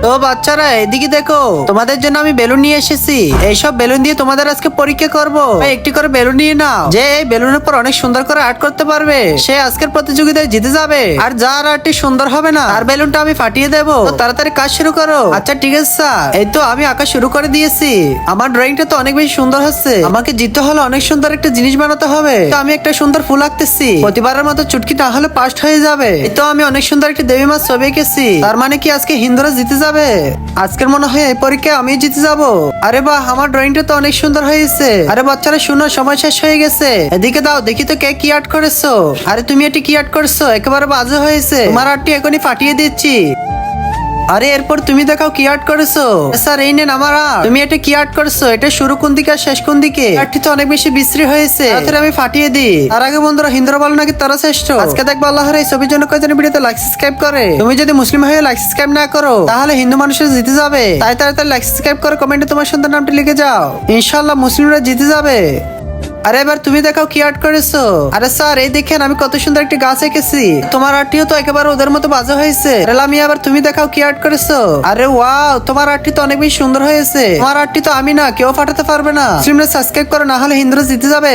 তো বাচ্চারা এদিকে দেখো, তোমাদের জন্য আমি বেলুন নিয়ে এসেছি। এইসব বেলুন দিয়ে তোমাদের আজকে পরীক্ষা করব। একটি করে বেলুন নিয়ে নাও। যে এই বেলুনের উপর অনেক সুন্দর করে আর্ট করতে পারবে সে আজকের প্রতিযোগিতায় জিতে যাবে। আর যার আর্টটি সুন্দর হবে না তার বেলুনটা আমি ফাটিয়ে দেবো। তো তাড়াতাড়ি কাজ শুরু করো। আচ্ছা ঠিক আছে স্যার। এই তো আমি আঁকা শুরু করে দিয়েছি। আমার ড্রয়িংটা তো অনেক বেশি সুন্দর হচ্ছে। আমাকে জিততে হলে অনেক সুন্দর একটা জিনিস বানাতে হবে। তো আমি একটা সুন্দর ফুল আঁকতেছি। প্রতিবারের মতো চুটকি না হলে পাস্ট হয়ে যাবে। এই তো আমি অনেক সুন্দর একটা দেবী মাছ ছবি এঁকেছি। তার মানে কি আজকে হিন্দুরা জিতে যাবে? আজকের মনে হয় এই পরীক্ষায় আমি জিতে যাব। আরে বাহ, আমার ড্রয়িংটা তো অনেক সুন্দর হয়েছে। আরে বাচ্চারা শুনো, সময় শেষ হয়ে গেছে। এদিকে দাও দেখি তো কে কি আর্ট করেছো। আরে তুমি এটি কি আর্ট করছো? একেবারে বাজে হয়েছে। তোমার আর্টটি এখনই ফাটিয়ে দিচ্ছি। আরে এরপর তুমি দেখাও কি আর্ট করেছো। স্যার এই নেন আমার আর্ট। তুমি এটা কি আর্ট করেছো? এটা শুরু কোন দিকে আর শেষ কোন দিকে? আর্টটি তো অনেক বেশি বিশ্রী হয়েছে। তাড়াতাড়ি আমি ফাটিয়ে দিই। তার আগে বন্ধুরা, হিন্দুরা বলো নাকি তারা শ্রেষ্ঠ? আজকে দেখবো আল্লাহর এই ছবির জন্য কয়জন ভিডিওতে লাইক সাবস্ক্রাইব করে। তুমি যদি মুসলিম হয়ে লাইক সাবস্ক্রাইব না করো তাহলে হিন্দু মানুষের জিতে যাবে। তাই তাড়াতাড়ি লাইক সাবস্ক্রাইব করে কমেন্টে তোমার সুন্দর নামটি লিখে যাও। ইনশাআল্লাহ মুসলিমরা জিতে যাবে। আরে এবার তুমি দেখাও কি আর্ট করেছো। আরে স্যার এই দেখেন আমি কত সুন্দর একটি গাছ এঁকেছি। তোমার আর্টটিও তো একেবারে ওদের মতো বাজে হয়েছে। আমি আবার তুমি দেখাও কি আর্ট করেছো। আরে ওয়াও, তোমার আর্টটি তো অনেক বেশি সুন্দর হয়েছে। তোমার আর্টটি তো আমি না, কেউ ফাটাতে পারবে না। মুসলিমরা সাবস্ক্রাইব করো, না হলে হিন্দুরা জিতে যাবে।